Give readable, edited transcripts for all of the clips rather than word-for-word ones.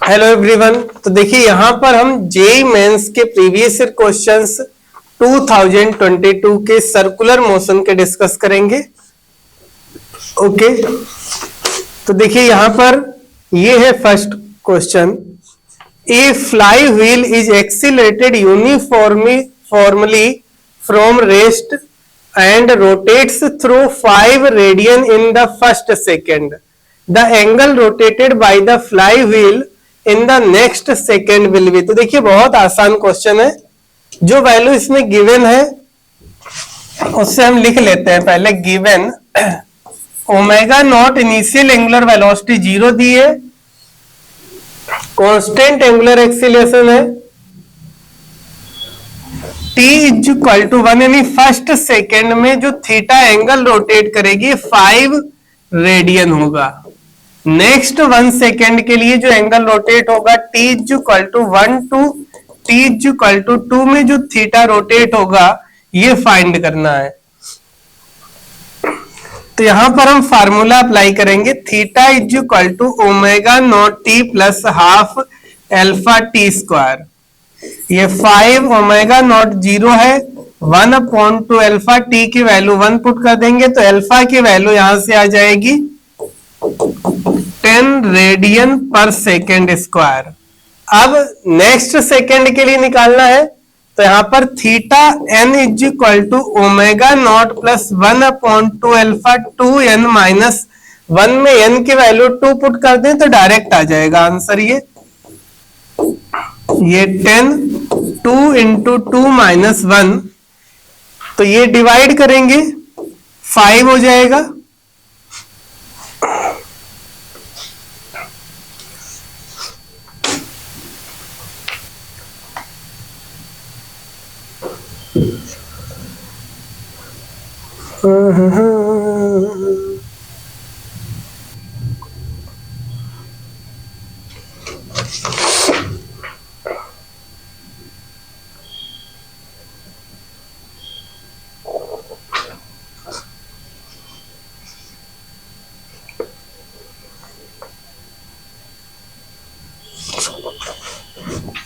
Hello everyone. तो देखिए यहाँ पर हम जेईई मेंस के प्रीवियस ईयर क्वेश्चंस 2022 के सर्कुलर मोशन के डिस्कस करेंगे। ओके, तो देखिए यहाँ पर ये है first question. A fly wheel is accelerated uniformly from rest and rotates through 5 radian in the first second. The angle rotated by the flywheel in the next second will be। तो देखिए बहुत आसान क्वेश्चन है, जो value इसमें given है उससे हम लिख लेते हैं। पहले given omega naught initial angular velocity 0 दी है, कांस्टेंट एंगुलर एक्सीलरेशन है t इज इक्वल टू 1, यानी फर्स्ट सेकेंड में जो थीटा एंगल रोटेट करेगी 5 रेडियन होगा। नेक्स्ट 1 सेकेंड के लिए जो एंगल रोटेट होगा t is equal to 1 to t is equal to 2 में जो थीटा रोटेट होगा ये फाइंड करना है। तो यहां पर हम फार्मूला अप्लाई करेंगे, theta is equal to omega naught T plus half alpha T square. ये 5 ओमेगा नॉट 0 है, 1/2 अल्फा टी की वैल्यू 1 पुट कर देंगे तो अल्फा की वैल्यू यहां से आ जाएगी 10 रेडियन पर सेकेंड स्क्वायर। अब नेक्स्ट सेकेंड के लिए निकालना है, तो यहां पर theta n is equal to omega naught plus 1/2 alpha 2n minus 1 में n की वैल्यू 2 पुट कर दें तो डायरेक्ट आ जाएगा आंसर। ये 10 2 इंटू 2 माइनस 1, तो ये डिवाइड करेंगे 5 हो जाएगा।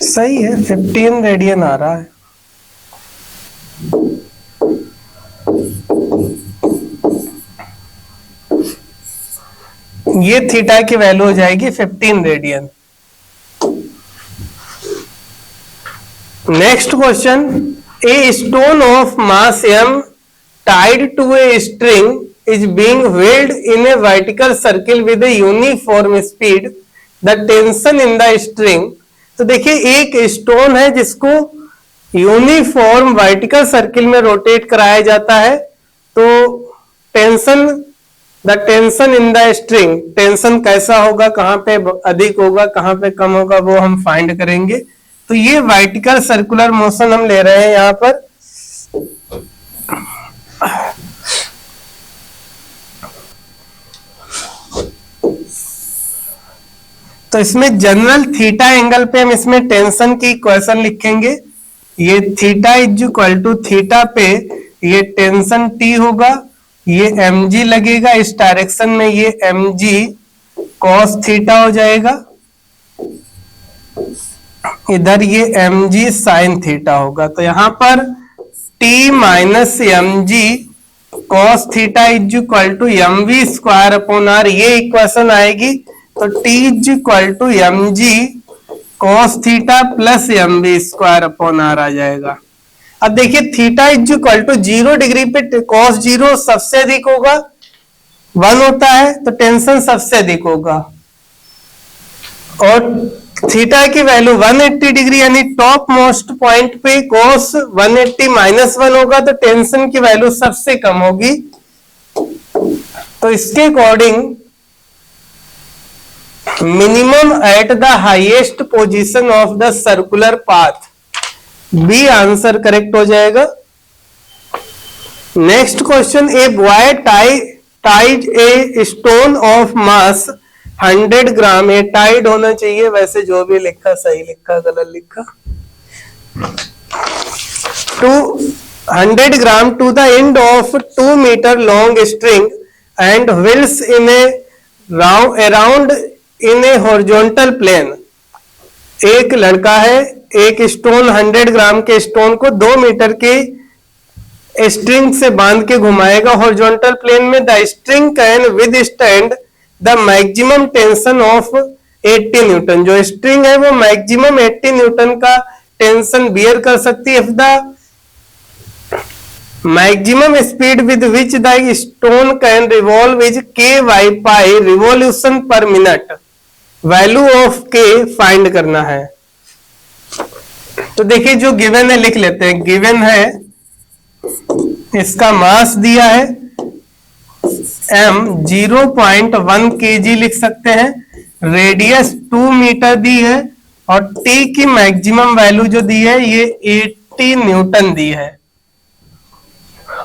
सही है, 15 रेडियन आ रहा है। ये थीटा की वैल्यू हो जाएगी 15 radian. Next question, A stone of mass m tied to a string is being held in a vertical circle with a uniform speed. The tension in the string। तो देखिए एक stone है जिसको uniform vertical circle में rotate कराया जाता है, तो the tension in the string, tension कैसा होगा, कहां पे अधिक होगा कहां पे कम होगा वो हम फाइंड करेंगे। तो ये वर्टिकल सर्कुलर मोशन हम ले रहे हैं यहां पर। तो इसमें जनरल थीटा एंगल पे हम इसमें टेंशन की इक्वेशन लिखेंगे। ये theta is equal to theta पे ये टेंशन टी होगा, ये mg लगेगा इस डायरेक्शन में, ये mg cos थीटा हो जाएगा, इधर ये mg sin थीटा होगा। तो यहां पर t minus mg cos theta is equal to mv square upon r, ये इक्वेशन आएगी। तो t is equal to mg cos theta plus mv square upon r आ जाएगा। अब देखिए theta is equal to 0 degree पे cos 0 सबसे अधिक होगा, 1 होता है तो टेंशन सबसे अधिक होगा, और थीटा की वैल्यू 180 डिग्री यानी टॉप मोस्ट पॉइंट पे cos 180 माइनस 1 होगा तो टेंशन की वैल्यू सबसे कम होगी। तो इसके according minimum at the highest position of the circular path, B answer correct हो जाएगा। Next question, a boy tied a stone of mass 100 gram, ये टाइड होना चाहिए, वैसे जो भी लिखा सही लिखा गलत लिखा, 200 gram to the end of 2 metre long string and whirls in a around in a horizontal plane. एक लड़का है, एक स्टोन 100 ग्राम के स्टोन को 2 मीटर के स्ट्रिंग से बांध के घुमाएगा हॉरिजॉन्टल प्लेन में. The string can withstand the maximum tension of 80 Newton. जो स्ट्रिंग है वो मैक्सिमम 80 न्यूटन का टेंशन बियर कर सकती है. The maximum speed with which the stone can revolve is k by pi revolution पर minute. Value of k find करना है. तो देखिए जो गिवन है लिख लेते हैं. गिवन है, इसका मास दिया है m 0.1 kg लिख सकते हैं. रेडियस 2 मीटर दी है और t की मैक्सिमम वैल्यू जो दी है ये 80 न्यूटन दी है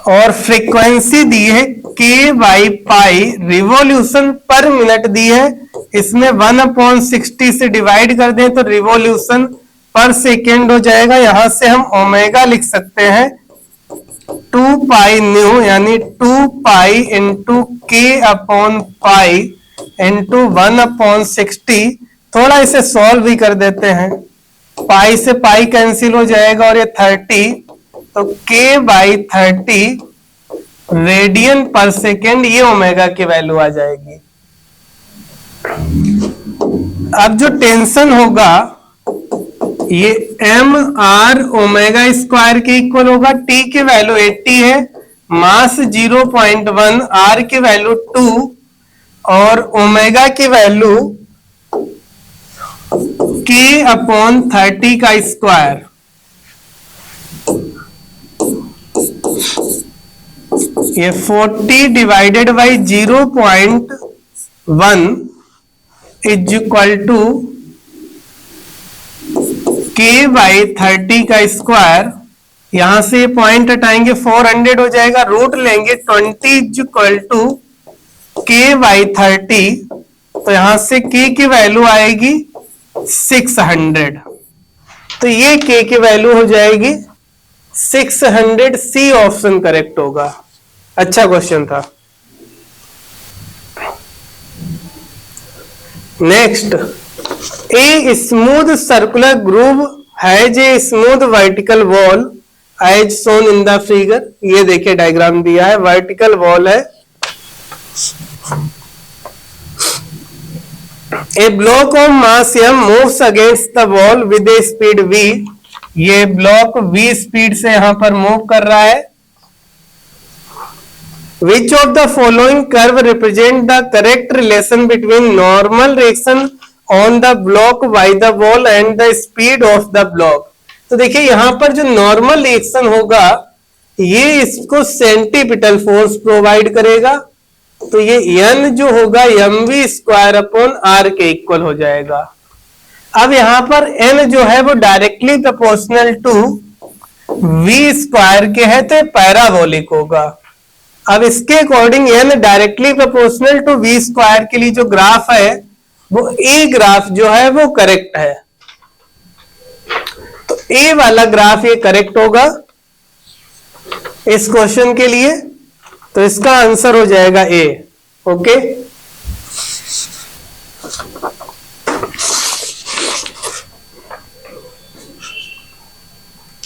और फ्रीक्वेंसी दी है k बाई पाई रिवॉल्यूशन पर मिनट दी है. इसमें 1/60 से डिवाइड कर दें तो रिवॉल्यूशन पर सेकेंड हो जाएगा. यहां से हम ओमेगा लिख सकते हैं 2 पाई न्यू यानी 2 pi into k upon pi into 1/60. थोड़ा इसे सॉल्व भी कर देते हैं. पाई से पाई कैंसिल हो जाएगा और ये 30 तो k बाई 30 रेडियन पर सेकेंड ये ओमेगा की वैल्यू आ जाएगी. अब जो टेंशन होगा ये m r ओमेगा स्क्वायर के इक्वल होगा. t की वैल्यू 80 है, मास 0.1, r की वैल्यू 2 और ओमेगा की वैल्यू k अपॉन 30 का स्क्वायर. ये 40 divided by 0.1 is equal to k by 30 का स्क्वायर. यहां से पॉइंट हटाएंगे 400 हो जाएगा. रूट लेंगे 20 is equal to k by 30. तो यहां से k की वैल्यू आएगी 600. तो ये k की वैल्यू हो जाएगी 600. सी ऑप्शन करेक्ट होगा. अच्छा क्वेश्चन था. Next, a smooth circular groove has a smooth vertical wall as shown in the figure. ये देखिए डायग्राम दिया है, वर्टिकल वॉल है. A block of mass m moves against the wall with a speed v. ये block v speed से यहां पर move कर रहा है. Which of the following curve represent the correct relation between normal reaction on the block by the wall and the speed of the block? तो देखिए यहां पर जो नॉर्मल रिएक्शन होगा ये इसको सेंटीपिटल फोर्स प्रोवाइड करेगा. तो ये n जो होगा mv स्क्वायर अपॉन r के इक्वल हो जाएगा. अब यहां पर n जो है वो directly proportional to v square के है तो ये पैराबोलिक होगा. अब इसके according n directly proportional to v square के लिए जो ग्राफ है वो a ग्राफ जो है वो करेक्ट है. तो a वाला ग्राफ ये करेक्ट होगा इस क्वेश्चन के लिए. तो इसका आंसर हो जाएगा a. ओके.